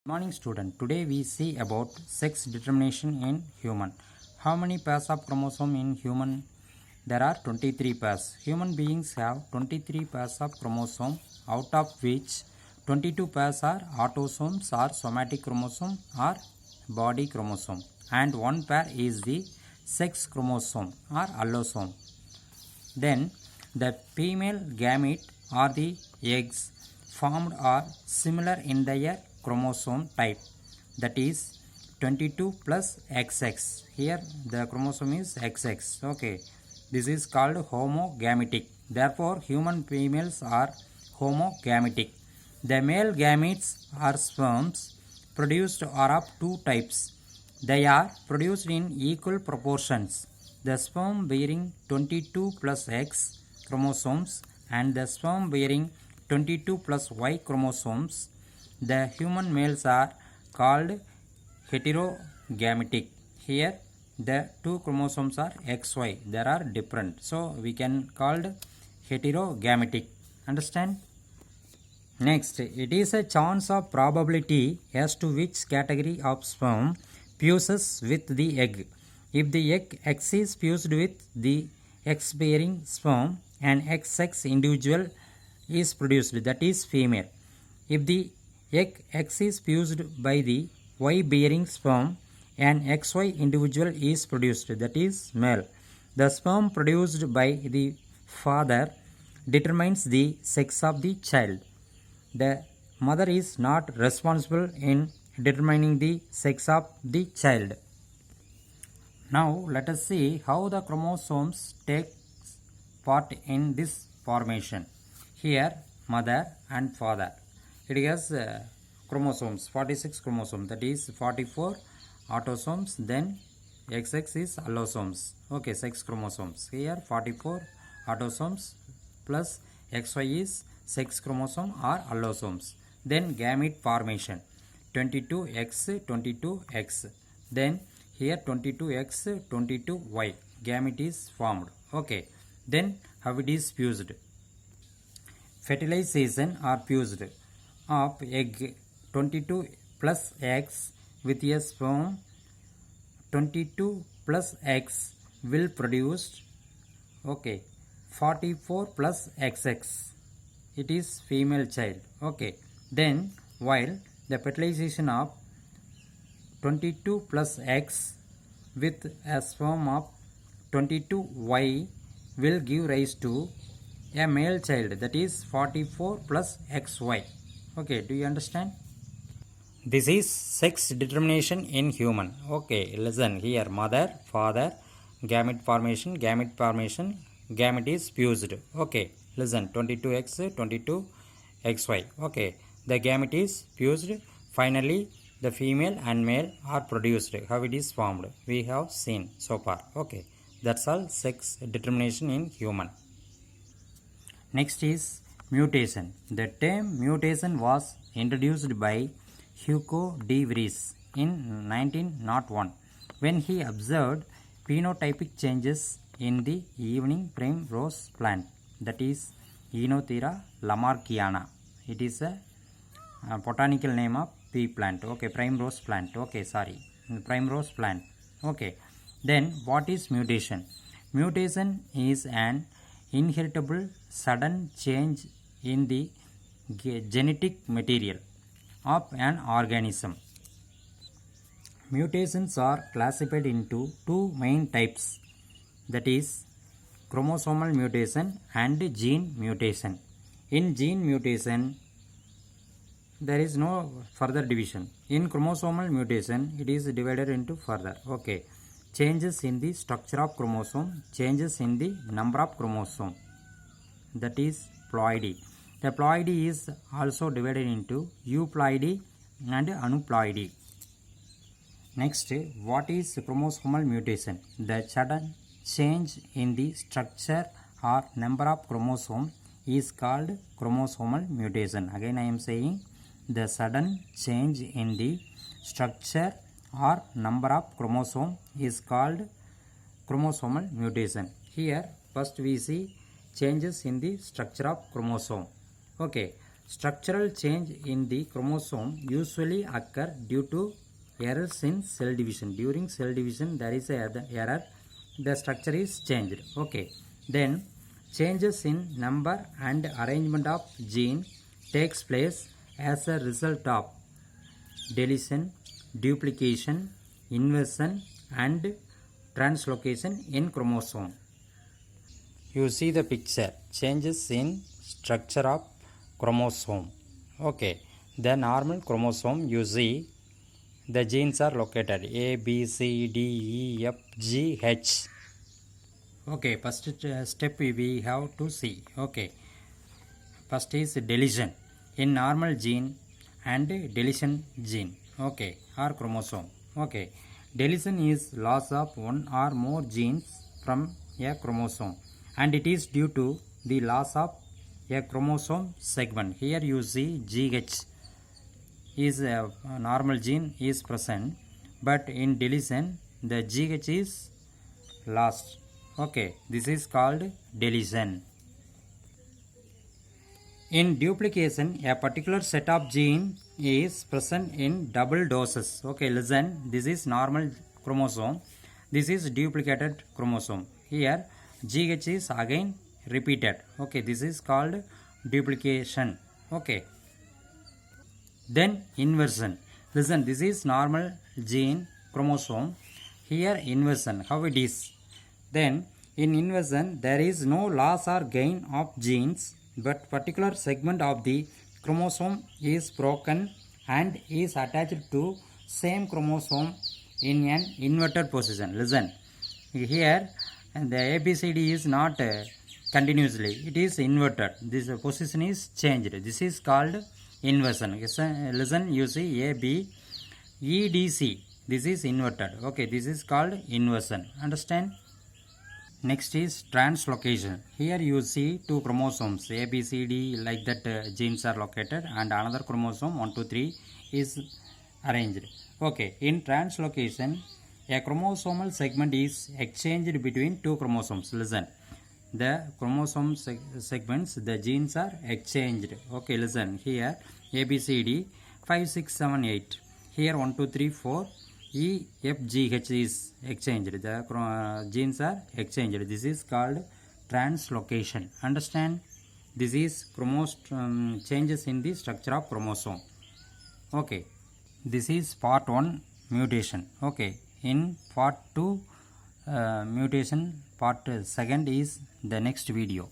Morning student. Today we see about sex determination in human. How many pairs of chromosome in human? There are 23 pairs. Human beings have 23 pairs of chromosome, out of which 22 pairs are autosomes or somatic chromosome or body chromosome, and one pair is the sex chromosome or allosome. Then the female gamete or the eggs formed are similar in their chromosome type, that is 22 plus XX. Here the chromosome is XX. Okay, this is called homogametic. Therefore human females are homogametic. The male gametes or sperms produced are of two types. They are produced in equal proportions. The sperm bearing 22 plus X chromosomes and the sperm bearing 22 plus Y chromosomes. The human males are called heterogametic. Here the two chromosomes are XY. They are different. So we can called heterogametic. Understand? Next, it is a chance of probability as to which category of sperm fuses with the egg. If the egg X is fused with the X-bearing sperm, an XX individual is produced, that is female. If the egg X is fused by the Y-bearing sperm, an XY individual is produced, that is male. The sperm produced by the father determines the sex of the child. The mother is not responsible in determining the sex of the child. Now let us see how the chromosomes take part in this formation. Here mother and father. It has chromosomes, 46 chromosomes, that is 44 autosomes, then XX is allosomes. Okay, sex chromosomes. Here 44 autosomes plus XY is sex chromosome or allosomes. Then gamete formation, 22X, 22X. Then here 22X, 22Y. Gamete is formed. Okay. Then how it is fused? Fertilization or fused of egg 22 plus X with a sperm 22 plus X will produce 44 plus XX. It is female child. Okay. Then while the fertilization of 22 plus X with a sperm of 22Y will give rise to a male child, that is 44 plus XY. Okay, do you understand? This is sex determination in human. Okay, listen here. Mother, father, gamete formation, gamete is fused. Okay, listen, 22X, 22XY. Okay, the gamete is fused. Finally, the female and male are produced. How it is formed? We have seen so far. Okay, that's all sex determination in human. Next is mutation. The term mutation was introduced by Hugo de Vries in 1901 when he observed phenotypic changes in the evening primrose plant, that is Oenothera lamarckiana. It is a botanical name of pea plant. Okay, primrose plant. Okay, sorry, primrose plant. Okay, then what is mutation? Mutation is an inheritable sudden change in the genetic material of an organism. Mutations are classified into two main types, that is chromosomal mutation and gene mutation. In gene mutation there is no further division. In chromosomal mutation it is divided into further. Okay, changes in the structure of chromosome, changes in the number of chromosome, that is ploidy. The ploidy is also divided into euploidy and aneuploidy. Next, what is chromosomal mutation? The sudden change in the structure or number of chromosome is called chromosomal mutation. Again I am saying, the sudden change in the structure or number of chromosome is called chromosomal mutation. Here first we see changes in the structure of chromosome. Okay, Structural change in the chromosome usually occur due to errors in cell division. During cell division there is a error, the structure is changed. Okay, then changes in number and arrangement of gene takes place as a result of deletion, duplication, inversion and translocation in chromosome. You see the picture, changes in structure of chromosome. Okay, the normal chromosome, you see the genes are located A, B, C, D, E, F, G, H. Okay, first step we have to see. Okay, first is deletion in normal gene and deletion gene. Okay, or chromosome. Okay, deletion is loss of one or more genes from a chromosome, and it is due to the loss of a chromosome segment. Here you see GH is a normal gene is present, but in deletion the GH is lost. Okay, this is called deletion. In duplication, a particular set of gene is present in double doses. Okay, listen, this is normal chromosome, this is duplicated chromosome. Here GH is again repeated. Okay, this is called duplication. Okay, then inversion. Listen, this is normal gene chromosome, here inversion, how it is. Then in inversion there is no loss or gain of genes, but particular segment of the chromosome is broken and is attached to same chromosome in an inverted position. Listen, here the ABCD is not continuously, it is inverted, this position is changed, this is called inversion. Listen, you see AB, EDC, this is inverted. Okay, this is called inversion. Understand? Next is translocation. Here you see two chromosomes A, B, C, D, like that genes are located, and another chromosome 1, 2, 3 is arranged. Okay, in translocation a chromosomal segment is exchanged between two chromosomes. Listen, the chromosome segments, the genes are exchanged. Okay, listen, here A, B, C, D 5, 6, 7, 8, here 1, 2, 3, 4 E, F, G, H is exchanged, the genes are exchanged. This is called translocation. Understand? This is changes in the structure of chromosome. Okay, this is part 1 mutation. Okay, in part 2 mutation, part 2 is the next video.